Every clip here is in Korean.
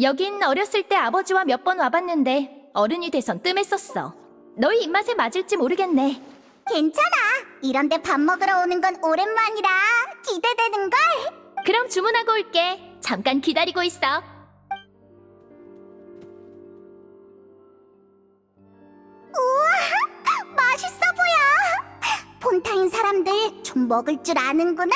여긴 어렸을 때 아버지와 몇 번 와봤는데 어른이 돼선 뜸했었어. 너희 입맛에 맞을지 모르겠네. 괜찮아. 이런데 밥 먹으러 오는 건 오랜만이라 기대되는걸? 그럼 주문하고 올게. 잠깐 기다리고 있어. 우와, 맛있어 보여. 폰타인 사람들 좀 먹을 줄 아는구나?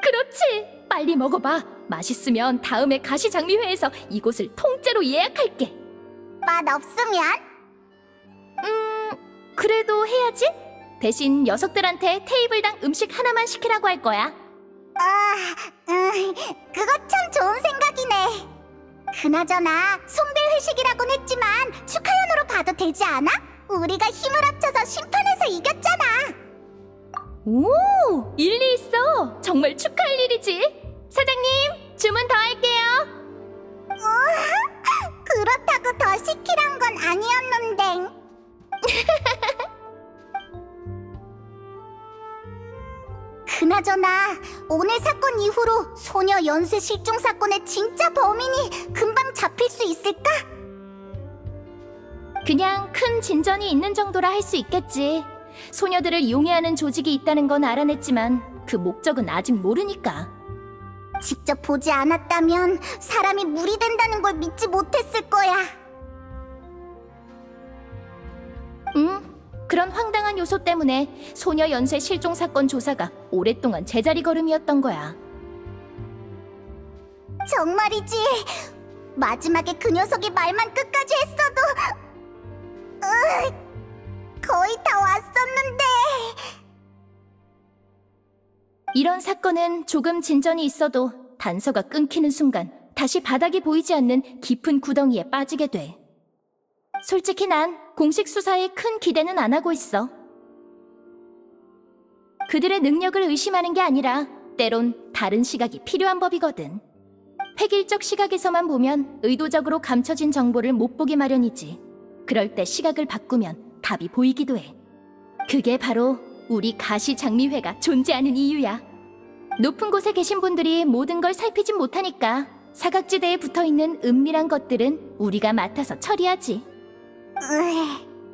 그렇지. 빨리 먹어봐. 맛있으면 다음에 가시장미회에서 이곳을 통째로 예약할게. 맛 없으면? 그래도 해야지. 대신 녀석들한테 테이블당 음식 하나만 시키라고 할 거야. 그거 참 좋은 생각이네. 그나저나 송별 회식이라곤 했지만 축하연으로 봐도 되지 않아? 우리가 힘을 합쳐서 심판에서 이겼잖아. 오, 일리 있어. 정말 축하할 일이지. 사장님, 주문 더 할게요. 우와, 그렇다고 더 시키란 건 아니었는데. 그나저나 오늘 사건 이후로 소녀 연쇄 실종 사건의 진짜 범인이 금방 잡힐 수 있을까? 그냥 큰 진전이 있는 정도라 할 수 있겠지. 소녀들을 용해하는 조직이 있다는 건 알아냈지만 그 목적은 아직 모르니까. 직접 보지 않았다면 사람이 물이 된다는 걸 믿지 못했을 거야. 그런 황당한 요소 때문에 소녀 연쇄 실종 사건 조사가 오랫동안 제자리 걸음이었던 거야. 정말이지. 마지막에 그 녀석이 말만 끝까지 했어도 거의 다 왔었는데. 이런 사건은 조금 진전이 있어도 단서가 끊기는 순간 다시 바닥이 보이지 않는 깊은 구덩이에 빠지게 돼. 솔직히 난 공식 수사에 큰 기대는 안 하고 있어. 그들의 능력을 의심하는 게 아니라 때론 다른 시각이 필요한 법이거든. 획일적 시각에서만 보면 의도적으로 감춰진 정보를 못 보기 마련이지. 그럴 때 시각을 바꾸면 답이 보이기도 해. 그게 바로 우리 가시장미회가 존재하는 이유야. 높은 곳에 계신 분들이 모든 걸 살피진 못하니까 사각지대에 붙어있는 은밀한 것들은 우리가 맡아서 처리하지.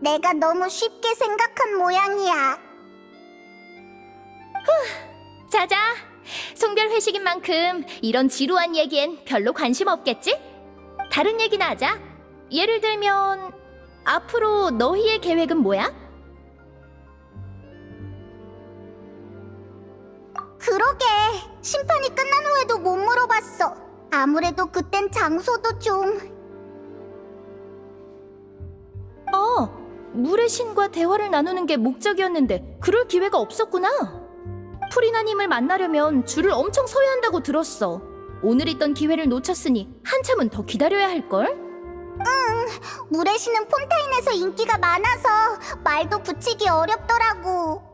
내가 너무 쉽게 생각한 모양이야. 자자, 송별 회식인 만큼 이런 지루한 얘기엔 별로 관심 없겠지? 다른 얘기나 하자. 예를 들면 앞으로 너희의 계획은 뭐야? 그러게. 심판이 끝난 후에도 못 물어봤어. 아무래도 그땐 장소도 좀... 물의 신과 대화를 나누는 게 목적이었는데 그럴 기회가 없었구나. 프리나님을 만나려면 줄을 엄청 서야 한다고 들었어. 오늘 있던 기회를 놓쳤으니 한참은 더 기다려야 할걸? 물의 신은 폰타인에서 인기가 많아서 말도 붙이기 어렵더라고.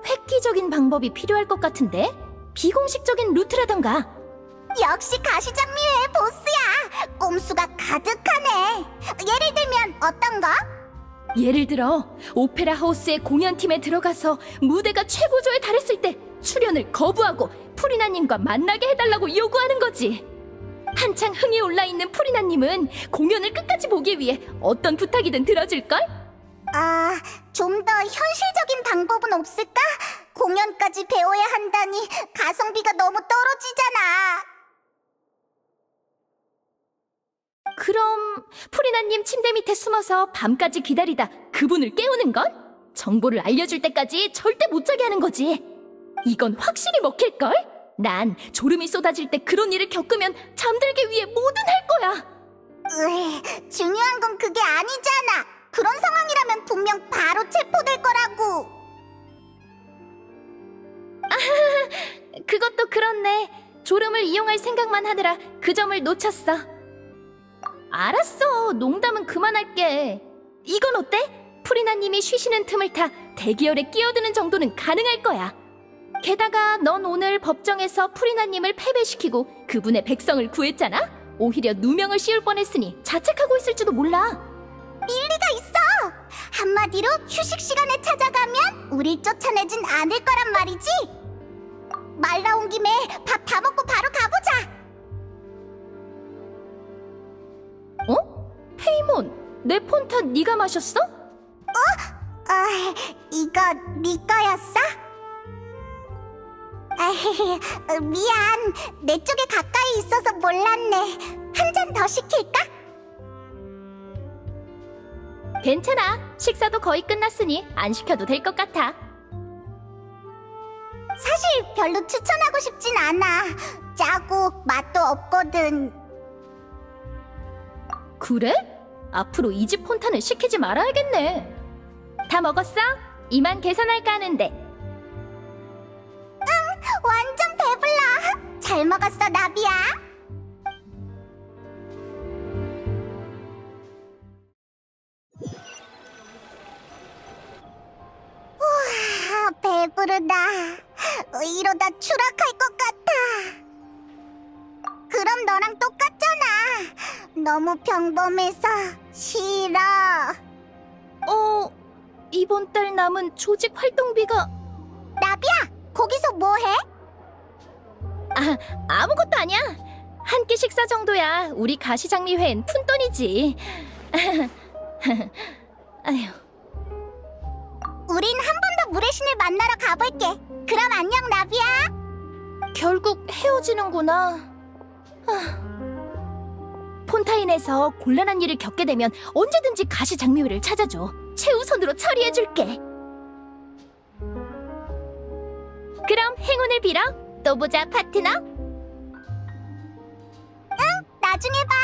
획기적인 방법이 필요할 것 같은데? 비공식적인 루트라던가. 역시 가시장미회의 보스야. 꼼수가 가득하네. 예를 들면 어떤 거? 예를 들어 오페라 하우스의 공연팀에 들어가서 무대가 최고조에 달했을 때 출연을 거부하고 프리나님과 만나게 해달라고 요구하는 거지. 한창 흥이 올라있는 프리나님은 공연을 끝까지 보기 위해 어떤 부탁이든 들어줄걸? 좀 더 현실적인 방법은 없을까? 공연까지 배워야 한다니 가성비가 너무 떨어지잖아. 그럼 프리나님 침대 밑에 숨어서 밤까지 기다리다 그분을 깨우는 건? 정보를 알려줄 때까지 절대 못 자게 하는 거지. 이건 확실히 먹힐걸? 난 졸음이 쏟아질 때 그런 일을 겪으면 잠들기 위해 뭐든 할 거야. 중요한 건 그게 아니잖아. 그런 상황이라면 분명 바로 체포될 거라고. 그것도 그렇네. 졸음을 이용할 생각만 하느라 그 점을 놓쳤어. 알았어. 농담은 그만할게. 이건 어때? 프리나님이 쉬시는 틈을 타 대기열에 끼어드는 정도는 가능할 거야. 게다가 넌 오늘 법정에서 프리나님을 패배시키고 그분의 백성을 구했잖아? 오히려 누명을 씌울 뻔했으니 자책하고 있을지도 몰라. 일리가 있어! 한마디로 휴식 시간에 찾아가면 우릴 쫓아내진 않을 거란 말이지? 말 나온 김에 밥 다 먹고 바로 가보자! 어? 페이몬, 내 폰타 네가 마셨어? 이거 네 거였어? 미안, 내 쪽에 가까이 있어서 몰랐네. 한 잔 더 시킬까? 괜찮아. 식사도 거의 끝났으니 안 시켜도 될 것 같아. 사실 별로 추천하고 싶진 않아. 짜고 맛도 없거든. 그래? 앞으로 이 집 폰타는 시키지 말아야겠네. 다 먹었어? 이만 계산할까 하는데. 완전 배불러. 잘 먹었어, 나비야. 우와, 배부르다. 이러다 추락할 것 같아. 그럼 너랑 똑같잖아. 너무 평범해서 싫어. 이번 달 남은 조직 활동비가... 나비야, 거기서 뭐해? 아무것도 아니야. 한 끼 식사 정도야. 우리 가시장미회엔 푼돈이지. 아휴. 우린 한 번 더 물의 신을 만나러 가볼게. 그럼 안녕, 나비야. 결국 헤어지는구나. 폰타인에서 곤란한 일을 겪게 되면 언제든지 가시장미회를 찾아줘. 최우선으로 처리해줄게. 그럼 행운을 빌어. 또 보자, 파트너. 나중에 봐.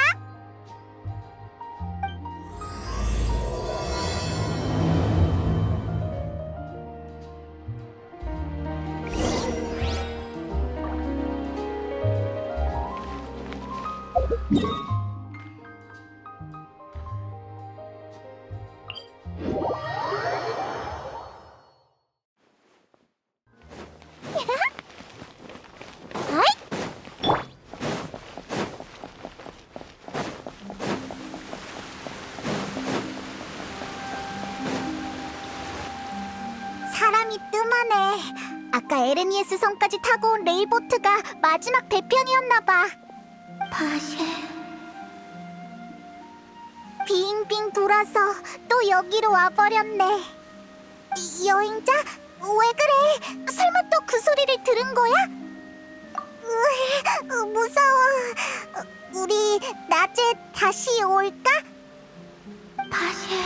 사람이 뜸하네. 아까 에르미에스 성까지 타고 온 레일보트가 마지막 배편이었나봐. 바셰. 빙빙 돌아서 또 여기로 와버렸네. 여행자? 왜 그래? 설마 또 그 소리를 들은 거야? 무서워. 우리 낮에 다시 올까? 바셰.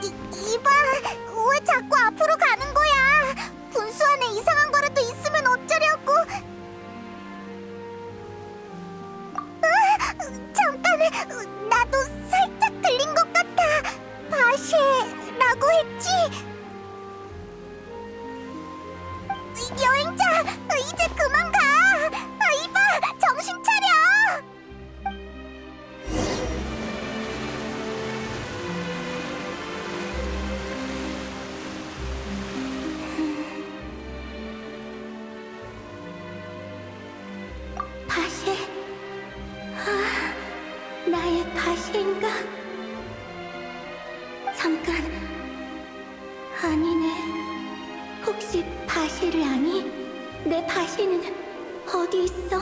이봐, 왜 자꾸 앞으로 가는 거야? 분수 안에 이상한 거라도 있으면 어쩌려고? 잠깐, 나도 살짝 들린 것 같아. 바쉐라고 했지? 여행자, 이제 그만 가. 이봐, 정신 차려. 바쉐? 나의 바쉐인가? 잠깐, 아니네. 혹시 바쉐를 아니? 내 바쉐는 어디 있어?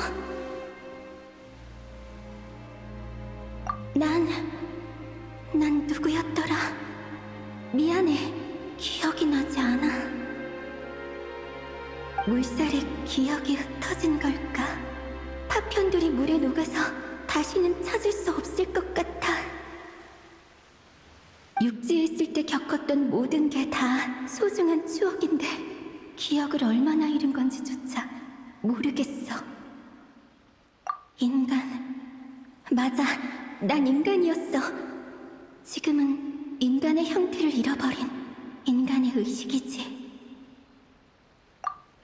난 누구였더라? 미안해, 기억이 나지 않아. 물살에 기억이 흩어진 걸까? 파편들이 물에 녹아서 다시는 찾을 수 없을 것 같아. 육지에 있을 때 겪었던 모든 게 다 소중한 추억인데 기억을 얼마나 잃은 건지조차 모르겠어. 맞아, 난 인간이었어. 지금은 인간의 형태를 잃어버린 인간의 의식이지.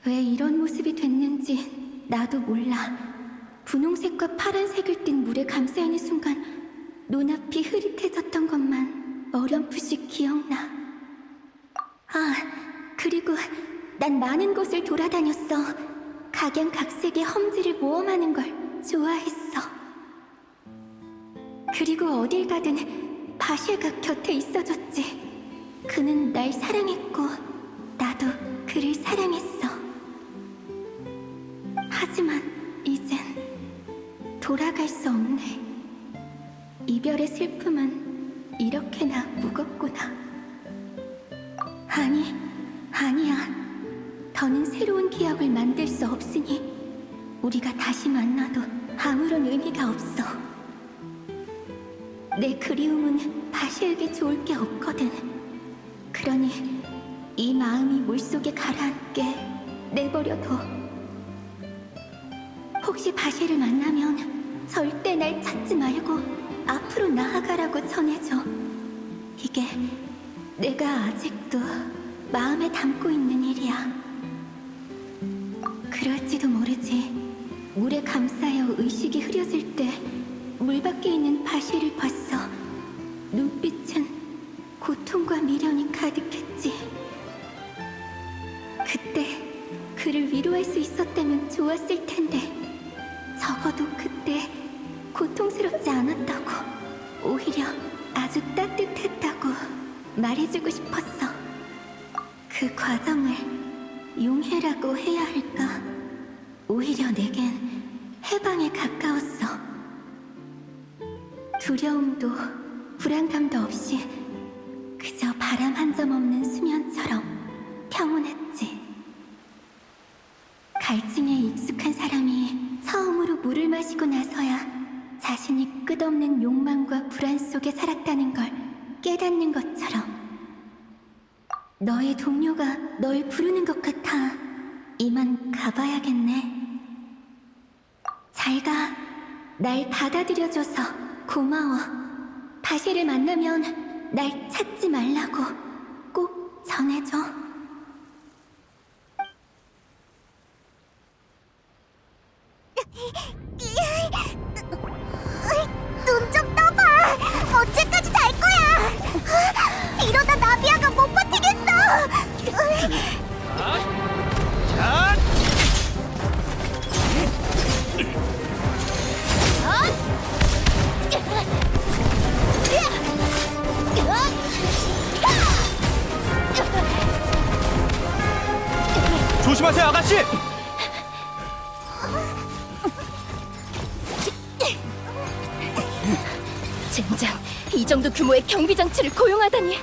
왜 이런 모습이 됐는지 나도 몰라. 분홍색과 파란색을 띤 물에 감싸있는 순간 눈앞이 흐릿해졌던 것만 어렴풋이 기억나. 그리고 난 많은 곳을 돌아다녔어. 각양각색의 험지를 모험하는 걸 좋아했어. 그리고 어딜 가든 바실가 곁에 있어줬지. 그는 날 사랑했고 나도 그를 사랑했어. 하지만 이젠 돌아갈 수 없네. 이별의 슬픔은 이렇게나 무겁구나. 아니야. 더는 새로운 기억을 만들 수 없으니 우리가 다시 만나도 아무런 의미가 없어. 내 그리움은 바시에게 좋을 게 없거든. 그러니 이 마음이 물속에 가라앉게 내버려둬. 혹시 바시를 만나면 절대 날 찾지 말고 앞으로 나아가라고 전해줘. 이게 내가 아직도 마음에 담고 있는 일이야. 그럴지도 모르지. 물에 감싸여 의식이 흐려질 때 물 밖에 있는 바시를 봤어. 눈빛은 고통과 미련이 가득했지. 그때 그를 위로할 수 있었다면 좋았을 텐데 적어도 그때 고통스럽지 않았다고, 오히려 아주 따뜻했다고 말해주고 싶었어. 그 과정을 용해라고 해야 할까? 오히려 내겐 해방에 가까웠어. 두려움도 불안감도 없이 그저 바람 한 점 없는 수면처럼 평온했지. 갈증에 익숙한 사람이 처음으로 물을 마시고 나서야 자신이 끝없는 욕망과 불안 속에 살았다는 걸 깨닫는 것처럼. 너의 동료가 널 부르는 것 같아. 이만 가봐야겠네. 잘 가. 날 받아들여줘서 고마워. 바시를 만나면 날 찾지 말라고 꼭 전해줘. 눈 좀 떠봐. 언제까지 잘 거야? 이러다 나비아가 못 버티겠어. 조심하세요, 아가씨! 젠장, 이 정도 규모의 경비 장치를 고용하다니.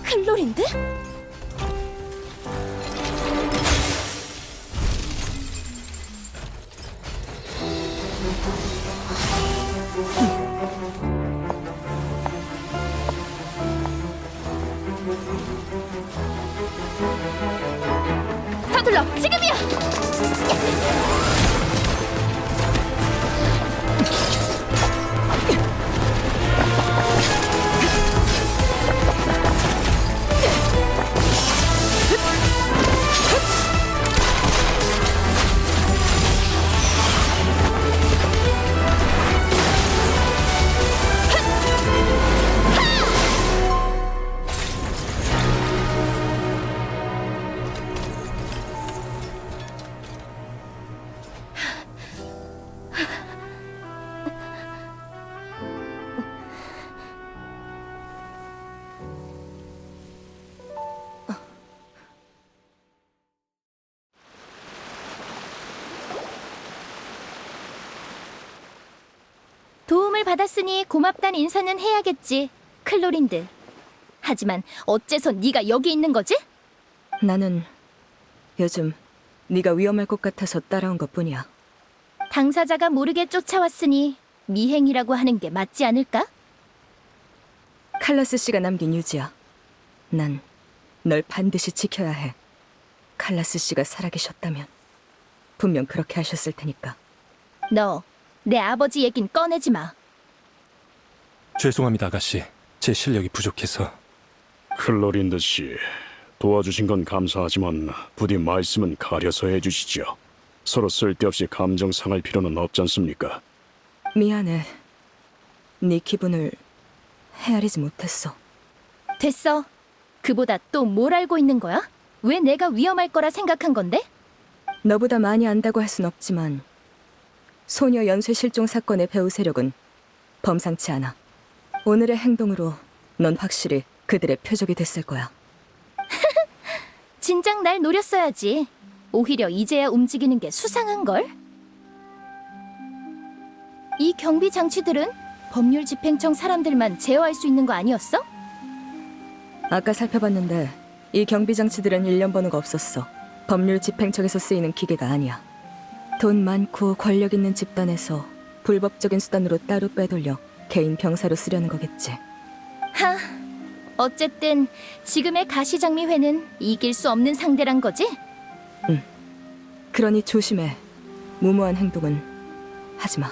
클로린드? 서둘러, 지금이야! 도움을 받았으니 고맙단 인사는 해야겠지, 클로린드. 하지만 어째서 네가 여기 있는 거지? 나는 요즘 네가 위험할 것 같아서 따라온 것뿐이야. 당사자가 모르게 쫓아왔으니 미행이라고 하는 게 맞지 않을까? 칼라스 씨가 남긴 유지야. 난 널 반드시 지켜야 해. 칼라스 씨가 살아계셨다면 분명 그렇게 하셨을 테니까. 너 내 아버지 얘긴 꺼내지 마. 죄송합니다, 아가씨. 제 실력이 부족해서. 클로린드 씨, 도와주신 건 감사하지만 부디 말씀은 가려서 해주시죠. 서로 쓸데없이 감정 상할 필요는 없지 않습니까? 미안해. 네 기분을 헤아리지 못했어. 됐어. 그보다 또 뭘 알고 있는 거야? 왜 내가 위험할 거라 생각한 건데? 너보다 많이 안다고 할 순 없지만 소녀 연쇄 실종 사건의 배후 세력은 범상치 않아. 오늘의 행동으로 넌 확실히 그들의 표적이 됐을 거야. 진작 날 노렸어야지. 오히려 이제야 움직이는 게 수상한걸? 이 경비 장치들은 법률 집행청 사람들만 제어할 수 있는 거 아니었어? 아까 살펴봤는데 이 경비 장치들은 일련 번호가 없었어. 법률 집행청에서 쓰이는 기계가 아니야. 돈 많고 권력 있는 집단에서 불법적인 수단으로 따로 빼돌려 개인 병사로 쓰려는 거겠지. 하, 어쨌든 지금의 가시장미회는 이길 수 없는 상대란 거지? 그러니 조심해. 무모한 행동은 하지 마.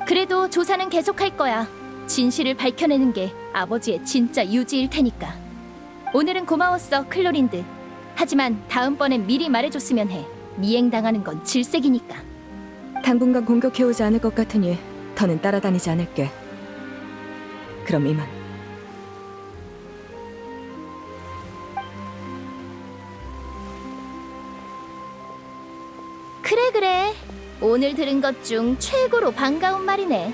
그래도 조사는 계속할 거야. 진실을 밝혀내는 게 아버지의 진짜 유지일 테니까. 오늘은 고마웠어, 클로린드. 하지만 다음번엔 미리 말해줬으면 해. 미행당하는 건 질색이니까. 당분간 공격해오지 않을 것 같으니 더는 따라다니지 않을게. 그럼 이만. 그래. 오늘 들은 것 중 최고로 반가운 말이네.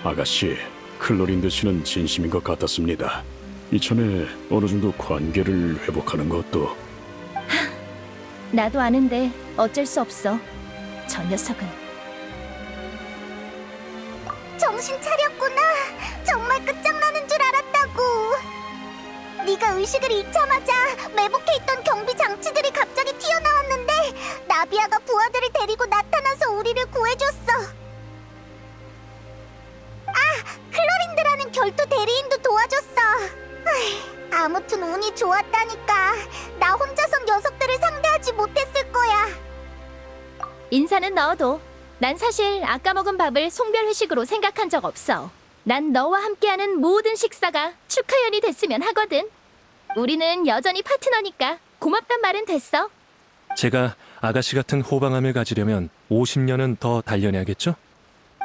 아가씨, 클로린드 씨는 진심인 것 같았습니다. 이참에 어느 정도 관계를 회복하는 것도. 나도 아는데 어쩔 수 없어. 저 녀석은. 정신 차렸구나. 정말 끝장나는 줄 알았다고. 네가 의식을 잃자마자 매복해 있던 경비 장치들이 갑자기 튀어나왔는데 나비아가 부하들을 데리고 나타나서 우리를 구해줬어. 아, 클로린드라는 결투 대리인도 도와줬어. 아무튼 운이 좋았다니까. 나 혼자선 녀석들을 상대하지 못했을 거야. 인사는 넣어도 난 사실 아까 먹은 밥을 송별 회식으로 생각한 적 없어. 난 너와 함께하는 모든 식사가 축하연이 됐으면 하거든. 우리는 여전히 파트너니까 고맙단 말은 됐어. 제가 아가씨 같은 호방함을 가지려면 50년은 더 단련해야겠죠?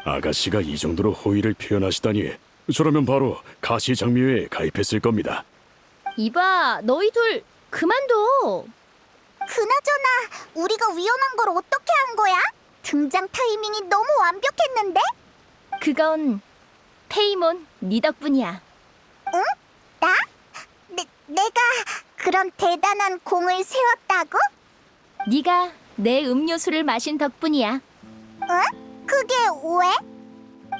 아가씨가 이 정도로 호의를 표현하시다니. 저라면 바로 가시장미회에 가입했을 겁니다. 이봐, 너희 둘 그만둬. 그나저나 우리가 위험한 걸 어떻게 한 거야? 등장 타이밍이 너무 완벽했는데? 그건 페이몬 네 덕분이야. 응? 나? 내가 그런 대단한 공을 세웠다고? 네가 내 음료수를 마신 덕분이야. 응? 그게 왜?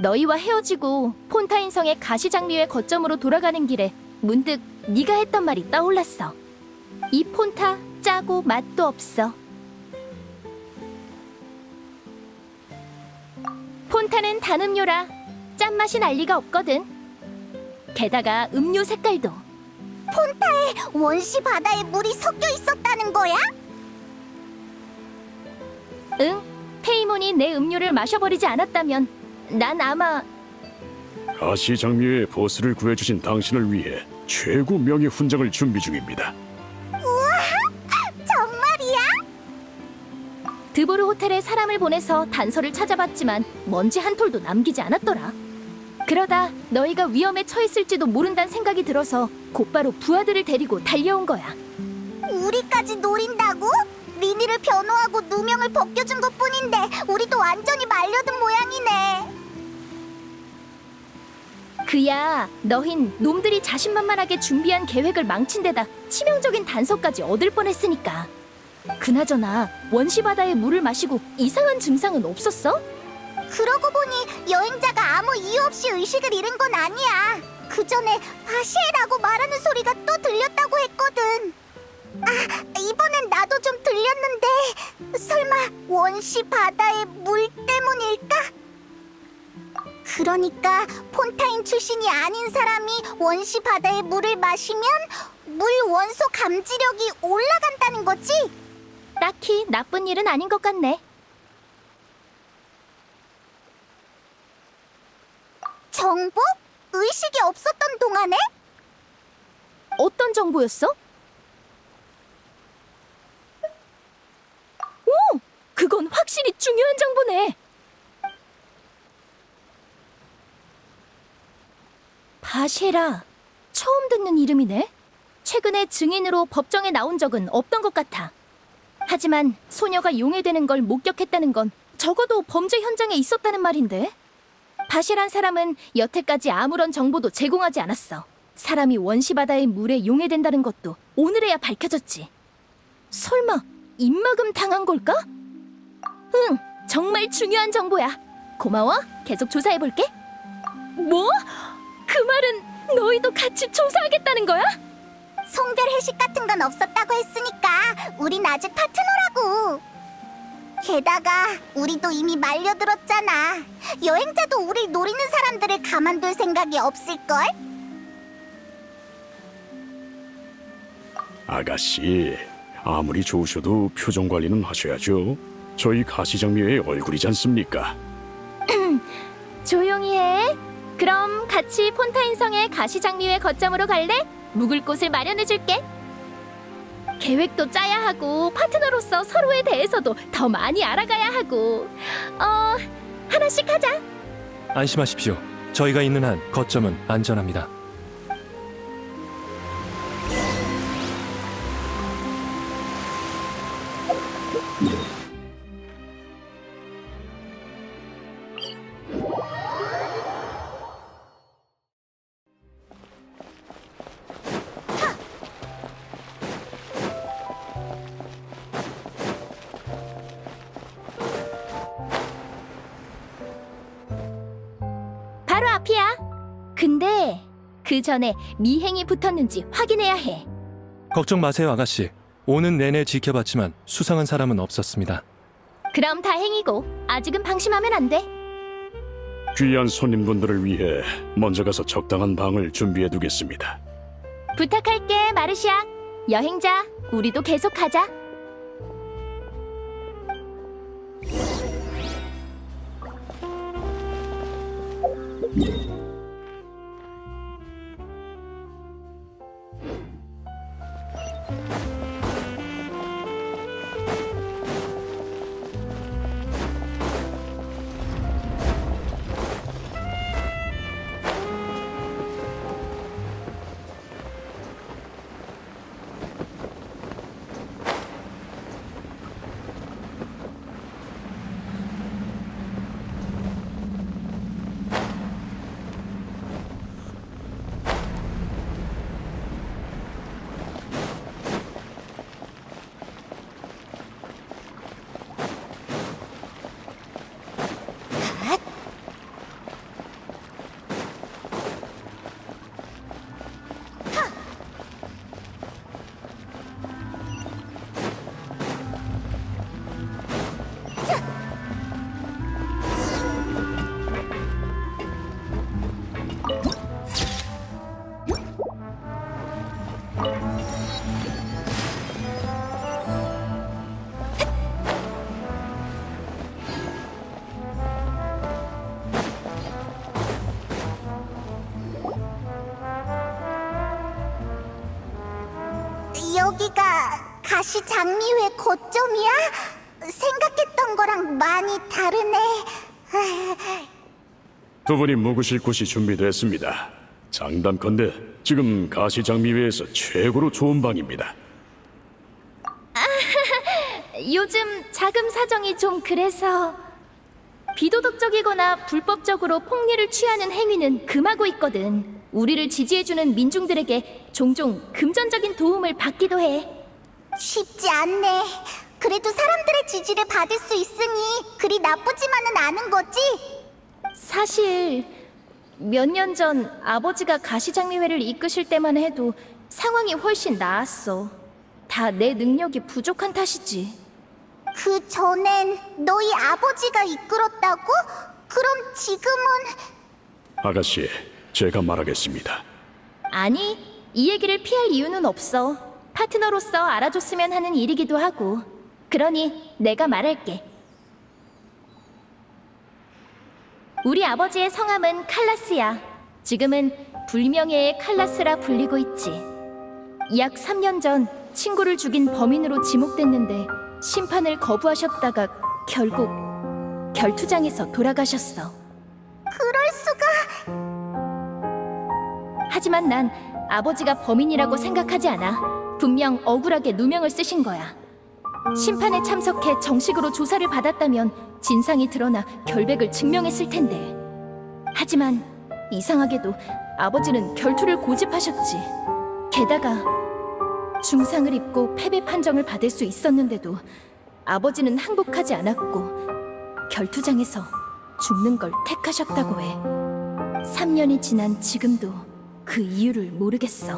너희와 헤어지고 폰타인성의 가시장미회 거점으로 돌아가는 길에 문득 네가 했던 말이 떠올랐어. 이 폰타 짜고 맛도 없어. 폰타는 단음료라 짠맛이 날 리가 없거든. 게다가 음료 색깔도. 폰타에 원시 바다에 물이 섞여 있었다는 거야? 응, 페이몬이 내 음료를 마셔버리지 않았다면 난 아마 가시장미회 보스를 구해주신 당신을 위해 최고 명예 훈장을 준비 중입니다. 정말이야? 드보르 호텔에 사람을 보내서 단서를 찾아봤지만 먼지 한 톨도 남기지 않았더라. 그러다 너희가 위험에 처했을지도 모른다는 생각이 들어서 곧바로 부하들을 데리고 달려온 거야. 우리까지 노린다고? 리니를 변호하고 누명을 벗겨준 것뿐인데 우리도 완전히 말려든 모양이네. 그야 너흰 놈들이 자신만만하게 준비한 계획을 망친 데다 치명적인 단서까지 얻을 뻔했으니까. 그나저나 원시바다의 물을 마시고 이상한 증상은 없었어? 그러고 보니 여행자가 아무 이유 없이 의식을 잃은 건 아니야. 그 전에 바시에라고 말하는 소리가 또 들렸다고 했거든. 아, 이번엔 나도 좀 들렸는데 설마 원시 바다의 물 때문일까? 그러니까 폰타인 출신이 아닌 사람이 원시 바다의 물을 마시면 물 원소 감지력이 올라간다는 거지? 딱히 나쁜 일은 아닌 것 같네. 정보? 의식이 없었던 동안에? 어떤 정보였어? 오! 그건 확실히 중요한 정보네. 바시에라, 처음 듣는 이름이네. 최근에 증인으로 법정에 나온 적은 없던 것 같아. 하지만 소녀가 용해되는 걸 목격했다는 건 적어도 범죄 현장에 있었다는 말인데. 바시란 사람은 여태까지 아무런 정보도 제공하지 않았어. 사람이 원시바다의 물에 용해된다는 것도 오늘에야 밝혀졌지. 설마 입막음 당한 걸까? 응, 정말 중요한 정보야. 고마워. 계속 조사해볼게. 뭐? 그 말은 너희도 같이 조사하겠다는 거야? 송별 회식 같은 건 없었다고 했으니까 우린 아직 파트너라고. 게다가 우리도 이미 말려들었잖아. 여행자도 우릴 노리는 사람들을 가만둘 생각이 없을걸? 아가씨, 아무리 좋으셔도 표정 관리는 하셔야죠. 저희 가시장미회의 얼굴이지 않습니까? 조용히 해. 그럼 같이 폰타인성의 가시장미회 거점으로 갈래? 묵을 곳을 마련해줄게. 계획도 짜야 하고 파트너로서 서로에 대해서도 더 많이 알아가야 하고. 하나씩 하자. 안심하십시오. 저희가 있는 한 거점은 안전합니다. 바로 앞이야. 근데 그 전에 미행이 붙었는지 확인해야 해. 걱정 마세요, 아가씨. 오는 내내 지켜봤지만 수상한 사람은 없었습니다. 그럼 다행이고 아직은 방심하면 안 돼. 귀한 손님분들을 위해 먼저 가서 적당한 방을 준비해 두겠습니다. 부탁할게, 마르시아. 여행자, 우리도 계속 가자. 여기가 가시장미회 거점이야? 생각했던 거랑 많이 다르네. 두 분이 묵으실 곳이 준비됐습니다. 장담컨대 지금 가시장미회에서 최고로 좋은 방입니다. 요즘 자금 사정이 좀 그래서. 비도덕적이거나 불법적으로 폭리를 취하는 행위는 금하고 있거든. 우리를 지지해주는 민중들에게 종종 금전적인 도움을 받기도 해. 쉽지 않네. 그래도 사람들의 지지를 받을 수 있으니 그리 나쁘지만은 않은 거지? 사실 몇 년 전 아버지가 가시장미회를 이끄실 때만 해도 상황이 훨씬 나았어. 다 내 능력이 부족한 탓이지. 그 전엔 너희 아버지가 이끌었다고? 그럼 지금은... 아가씨, 제가 말하겠습니다. 아니, 이 얘기를 피할 이유는 없어. 파트너로서 알아줬으면 하는 일이기도 하고. 그러니 내가 말할게. 우리 아버지의 성함은 칼라스야. 지금은 불명예의 칼라스라 불리고 있지. 약 3년 전 친구를 죽인 범인으로 지목됐는데 심판을 거부하셨다가 결국 결투장에서 돌아가셨어. 그럴 수가... 하지만 난 아버지가 범인이라고 생각하지 않아. 분명 억울하게 누명을 쓰신 거야. 심판에 참석해 정식으로 조사를 받았다면 진상이 드러나 결백을 증명했을 텐데. 하지만 이상하게도 아버지는 결투를 고집하셨지. 게다가 중상을 입고 패배 판정을 받을 수 있었는데도 아버지는 항복하지 않았고 결투장에서 죽는 걸 택하셨다고 해. 3년이 지난 지금도 그 이유를 모르겠어.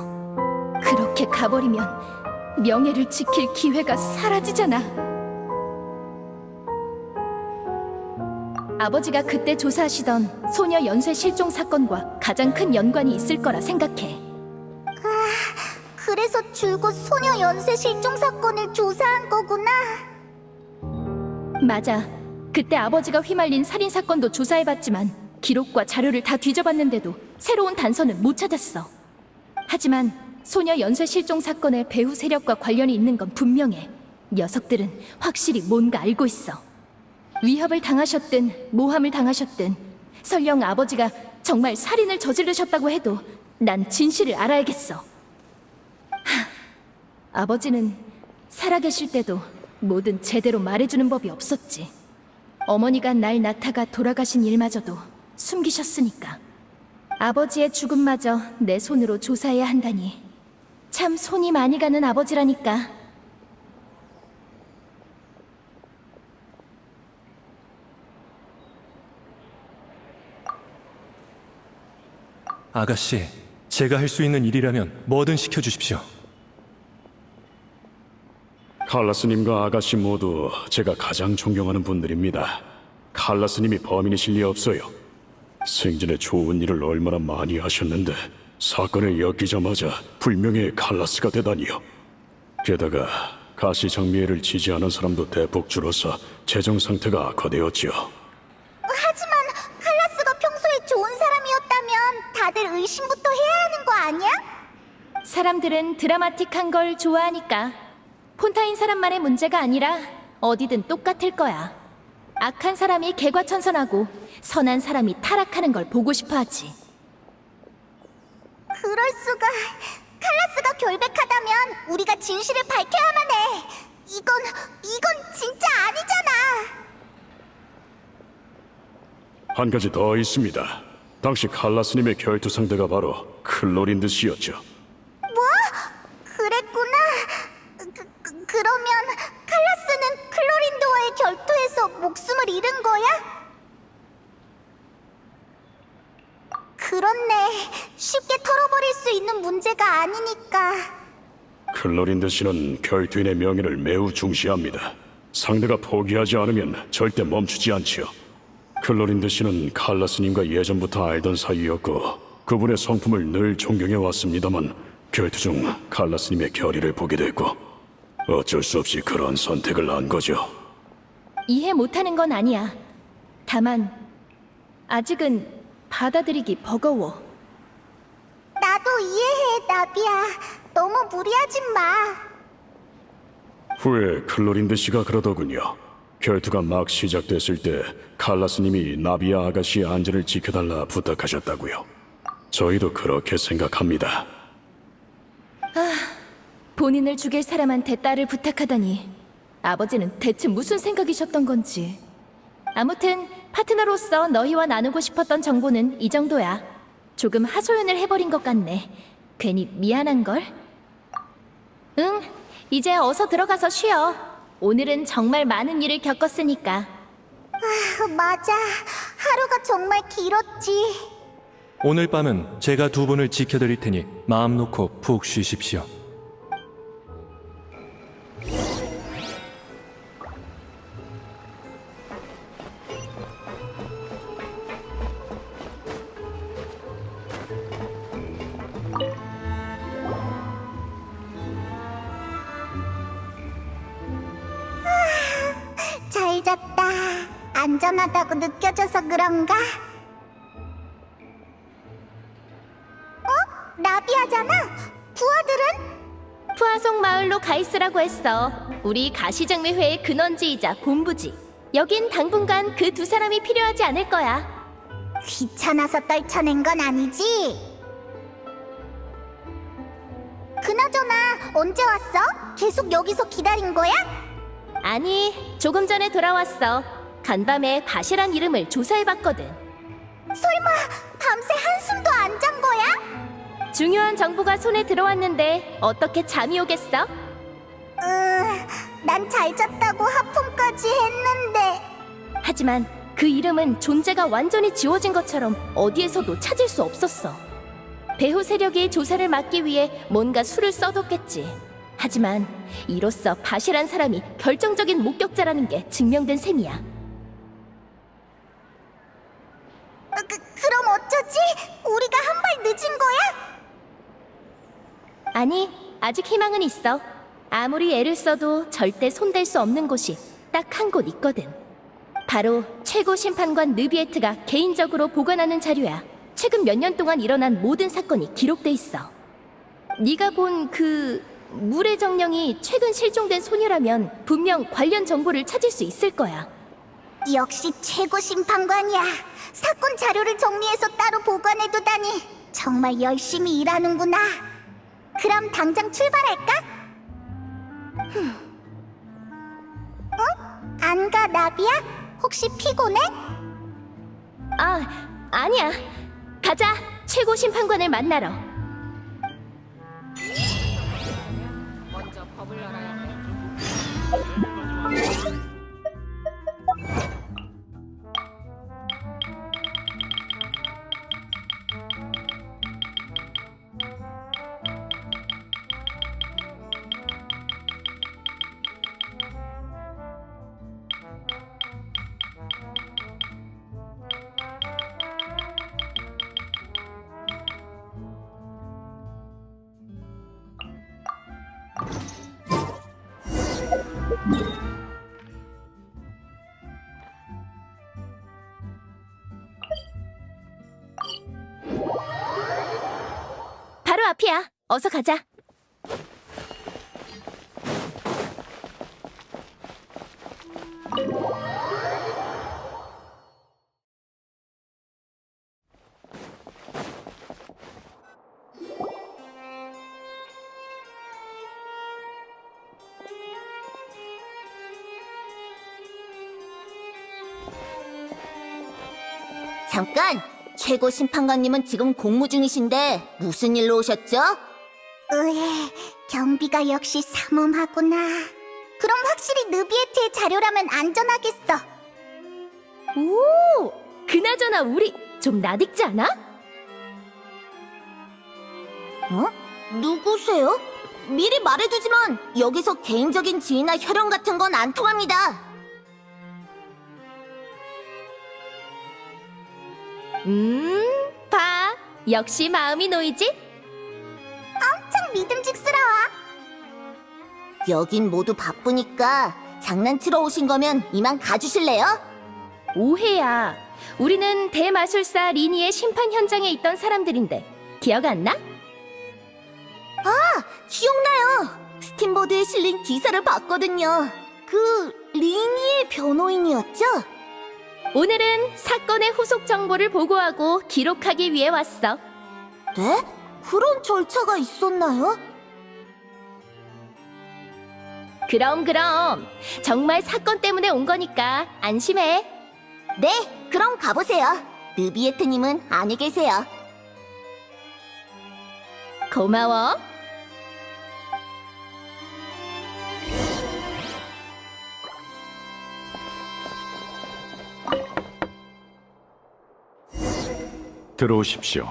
그렇게 가버리면 명예를 지킬 기회가 사라지잖아. 아버지가 그때 조사하시던 소녀 연쇄 실종 사건과 가장 큰 연관이 있을 거라 생각해. 그래서 줄곧 소녀 연쇄 실종 사건을 조사한 거구나. 맞아. 그때 아버지가 휘말린 살인 사건도 조사해봤지만 기록과 자료를 다 뒤져봤는데도 새로운 단서는 못 찾았어. 하지만 소녀 연쇄 실종 사건의 배후 세력과 관련이 있는 건 분명해. 녀석들은 확실히 뭔가 알고 있어. 위협을 당하셨든 모함을 당하셨든 설령 아버지가 정말 살인을 저지르셨다고 해도 난 진실을 알아야겠어. 아버지는 살아계실 때도 뭐든 제대로 말해주는 법이 없었지. 어머니가 날 낳다가 돌아가신 일마저도 숨기셨으니까. 아버지의 죽음마저 내 손으로 조사해야 한다니 참 손이 많이 가는 아버지라니까. 아가씨, 제가 할 수 있는 일이라면 뭐든 시켜주십시오. 칼라스님과 아가씨 모두 제가 가장 존경하는 분들입니다. 칼라스님이 범인이실 리 없어요. 생전에 좋은 일을 얼마나 많이 하셨는데 사건을 엮이자마자 불명예의 칼라스가 되다니요. 게다가 가시장미애를 지지하는 사람도 대폭 줄어서 재정 상태가 악화되었지요. 하지만 칼라스가 평소에 좋은 사람이었다면 다들 의심부터 해야 하는 거 아니야? 사람들은 드라마틱한 걸 좋아하니까. 폰타인 사람만의 문제가 아니라 어디든 똑같을 거야. 악한 사람이 개과천선하고 선한 사람이 타락하는 걸 보고 싶어 하지. 그럴 수가. 칼라스가 결백하다면 우리가 진실을 밝혀야만 해. 이건 진짜 아니잖아. 한 가지 더 있습니다. 당시 칼라스님의 결투 상대가 바로 클로린드 씨였죠. 뭐? 그랬구나. 그러면 칼라스는 클로린드와의 결투에서 목숨을 잃은 거야? 그렇네. 쉽게 털어버릴 수 있는 문제가 아니니까. 클로린드 씨는 결투인의 명예를 매우 중시합니다. 상대가 포기하지 않으면 절대 멈추지 않지요. 클로린드 씨는 칼라스님과 예전부터 알던 사이였고 그분의 성품을 늘 존경해 왔습니다만 결투 중 칼라스님의 결의를 보게 됐고 어쩔 수 없이 그런 선택을 한 거죠. 이해 못하는 건 아니야. 다만 아직은 받아들이기 버거워. 나도 이해해, 나비야. 너무 무리하지 마. 후에 클로린드 씨가 그러더군요. 결투가 막 시작됐을 때 칼라스님이 나비아 아가씨의 안전을 지켜달라 부탁하셨다고요. 저희도 그렇게 생각합니다. 본인을 죽일 사람한테 딸을 부탁하다니 아버지는 대체 무슨 생각이셨던 건지. 아무튼 파트너로서 너희와 나누고 싶었던 정보는 이 정도야. 조금 하소연을 해버린 것 같네. 괜히 미안한걸? 응, 이제 어서 들어가서 쉬어. 오늘은 정말 많은 일을 겪었으니까. 맞아. 하루가 정말 길었지. 오늘 밤은 제가 두 분을 지켜드릴 테니 마음 놓고 푹 쉬십시오. 잘 잤다. 안전하다고 느껴져서 그런가? 나비아잖아. 부하들은? 푸아송 마을로 가 있으라고 했어. 우리 가시장미회의 근원지이자 본부지. 여긴 당분간 그 두 사람이 필요하지 않을 거야. 귀찮아서 떨쳐낸 건 아니지? 그나저나 언제 왔어? 계속 여기서 기다린 거야? 아니, 조금 전에 돌아왔어. 간밤에 바시란 이름을 조사해봤거든. 설마 밤새 한숨도 안 잔 거야? 중요한 정보가 손에 들어왔는데 어떻게 잠이 오겠어? 난 잘 잤다고 하품까지 했는데. 하지만 그 이름은 존재가 완전히 지워진 것처럼 어디에서도 찾을 수 없었어. 배후 세력이 조사를 막기 위해 뭔가 수를 써뒀겠지. 하지만 이로써 바시란 사람이 결정적인 목격자라는 게 증명된 셈이야. 그럼 어쩌지? 우리가 한 발 늦은 거야? 아니, 아직 희망은 있어. 아무리 애를 써도 절대 손댈 수 없는 곳이 딱 한 곳 있거든. 바로 최고 심판관 느비에트가 개인적으로 보관하는 자료야. 최근 몇 년 동안 일어난 모든 사건이 기록돼 있어. 네가 본 그 물의 정령이 최근 실종된 소녀라면 분명 관련 정보를 찾을 수 있을 거야. 역시 최고 심판관이야. 사건 자료를 정리해서 따로 보관해두다니 정말 열심히 일하는구나. 그럼 당장 출발할까? 응? 안 가, 나비야? 혹시 피곤해? 아, 아니야. 가자. 최고 심판관을 만나러. 바로 앞이야. 어서 가자. 잠깐! 최고 심판관님은 지금 공무 중이신데 무슨 일로 오셨죠? 으에, 경비가 역시 삼엄하구나. 그럼 확실히 느비에트의 자료라면 안전하겠어. 오! 그나저나 우리 좀 나딕지 않아? 어? 누구세요? 미리 말해두지만 여기서 개인적인 지위나 혈연 같은 건 안 통합니다. 봐. 역시 마음이 놓이지? 참 믿음직스러워. 여긴 모두 바쁘니까 장난치러 오신 거면 이만 가주실래요? 오해야. 우리는 대마술사 리니의 심판 현장에 있던 사람들인데 기억 안 나? 기억나요. 스팀보드에 실린 기사를 봤거든요. 그 리니의 변호인이었죠? 오늘은 사건의 후속 정보를 보고하고 기록하기 위해 왔어. 네? 그런 절차가 있었나요? 그럼 정말 사건 때문에 온 거니까 안심해. 네, 그럼 가보세요. 느비에트님은 안에 계세요. 고마워. 들어오십시오.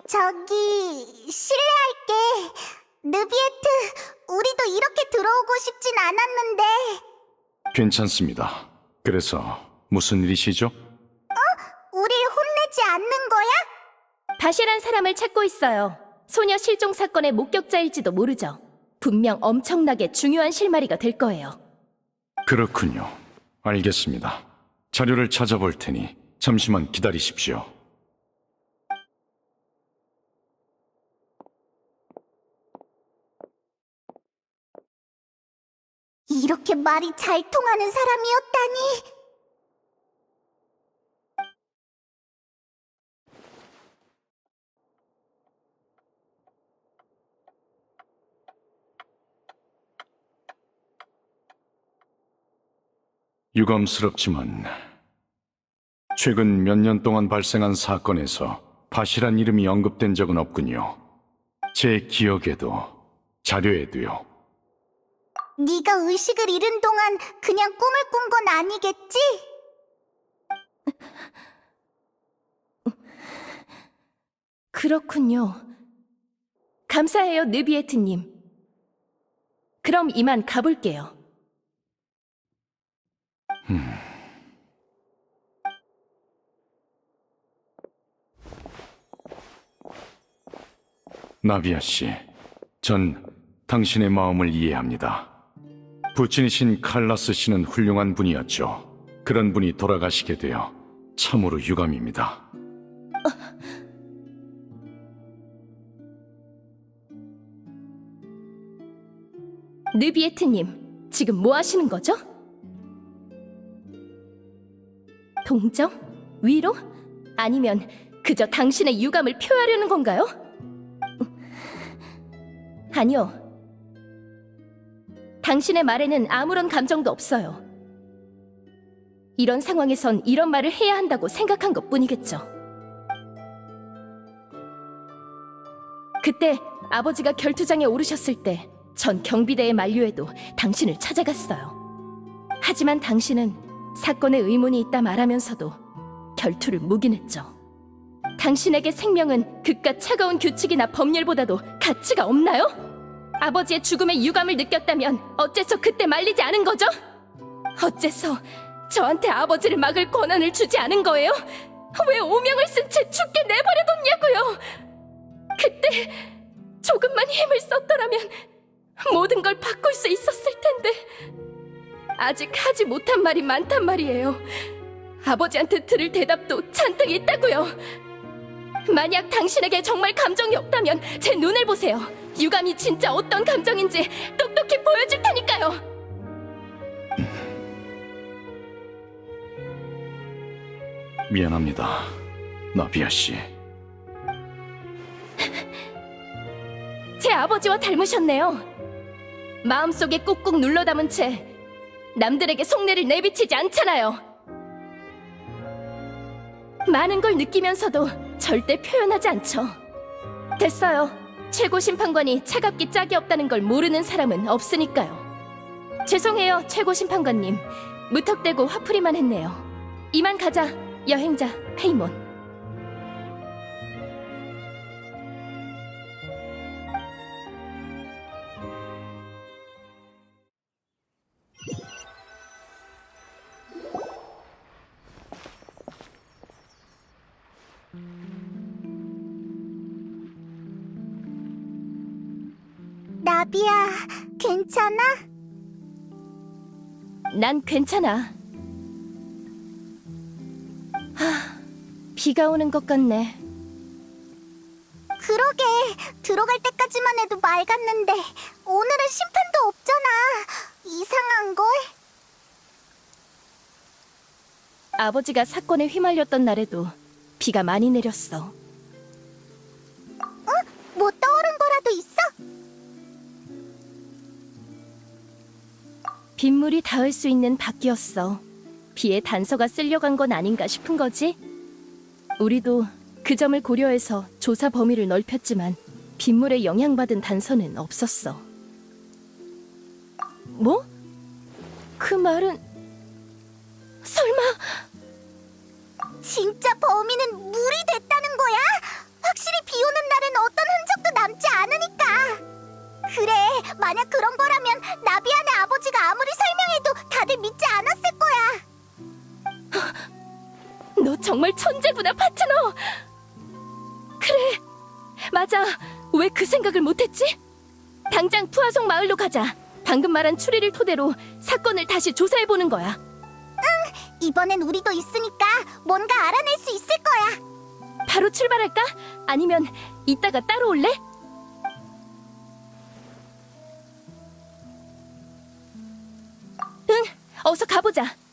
저기 실례할게. 느비에트, 우리도 이렇게 들어오고 싶진 않았는데. 괜찮습니다. 그래서 무슨 일이시죠? 우릴 혼내지 않는 거야? 바시란 사람을 찾고 있어요. 소녀 실종 사건의 목격자일지도 모르죠. 분명 엄청나게 중요한 실마리가 될 거예요. 그렇군요. 알겠습니다. 자료를 찾아볼 테니 잠시만 기다리십시오. 이렇게 말이 잘 통하는 사람이었다니. 유감스럽지만 최근 몇 년 동안 발생한 사건에서 바시란 이름이 언급된 적은 없군요. 제 기억에도 자료에도요. 네가 의식을 잃은 동안 그냥 꿈을 꾼 건 아니겠지? 그렇군요. 감사해요, 느비에트님. 그럼 이만 가볼게요. 나비아 씨, 전 당신의 마음을 이해합니다. 부친이신 칼라스 씨는 훌륭한 분이었죠. 그런 분이 돌아가시게 되어 참으로 유감입니다. 느비에트님, 지금 뭐 하시는 거죠? 동정? 위로? 아니면 그저 당신의 유감을 표하려는 건가요? 아니요. 당신의 말에는 아무런 감정도 없어요. 이런 상황에선 이런 말을 해야 한다고 생각한 것뿐이겠죠. 그때 아버지가 결투장에 오르셨을 때 전 경비대의 만류에도 당신을 찾아갔어요. 하지만 당신은 사건에 의문이 있다 말하면서도 결투를 묵인했죠. 당신에게 생명은 그깟 차가운 규칙이나 법률보다도 가치가 없나요? 아버지의 죽음에 유감을 느꼈다면 어째서 그때 말리지 않은 거죠? 어째서 저한테 아버지를 막을 권한을 주지 않은 거예요? 왜 오명을 쓴 채 죽게 내버려뒀냐고요? 그때 조금만 힘을 썼더라면 모든 걸 바꿀 수 있었을 텐데 아직 하지 못한 말이 많단 말이에요. 아버지한테 들을 대답도 잔뜩 있다고요. 만약 당신에게 정말 감정이 없다면 제 눈을 보세요. 유감이 진짜 어떤 감정인지 똑똑히 보여줄 테니까요. 미안합니다, 나비아 씨. 제 아버지와 닮으셨네요. 마음속에 꾹꾹 눌러 담은 채 남들에게 속내를 내비치지 않잖아요. 많은 걸 느끼면서도 절대 표현하지 않죠. 됐어요. 최고 심판관이 차갑기 짝이 없다는 걸 모르는 사람은 없으니까요. 죄송해요, 최고 심판관님. 무턱대고 화풀이만 했네요. 이만 가자, 여행자 페이몬. 나비야, 괜찮아? 난 괜찮아. 비가 오는 것 같네. 그러게, 들어갈 때까지만 해도 맑았는데 오늘은 심판도 없잖아. 이상한걸? 아버지가 사건에 휘말렸던 날에도 비가 많이 내렸어. 뭐 떠오른 거라도 있어? 빗물이 닿을 수 있는 밖이었어. 비에 단서가 쓸려간 건 아닌가 싶은 거지? 우리도 그 점을 고려해서 조사 범위를 넓혔지만 빗물에 영향받은 단서는 없었어. 뭐? 그 말은 설마 진짜 범인은 물이 됐다는 거야? 확실히 비 오는 날은 어떤 흔적도 남지 않으니까. 그래, 만약 그런 거라면 나비안의 아버지가 아무리 설명해도 다들 믿지 않았을 거야. 너 정말 천재구나, 파트너. 그래, 맞아. 왜 그 생각을 못했지? 당장 푸아송 마을로 가자. 방금 말한 추리를 토대로 사건을 다시 조사해보는 거야. 이번엔 우리도 있으니까 뭔가 알아낼 수 있을 거야. 바로 출발할까? 아니면 이따가 따라올래? 어서 가보자.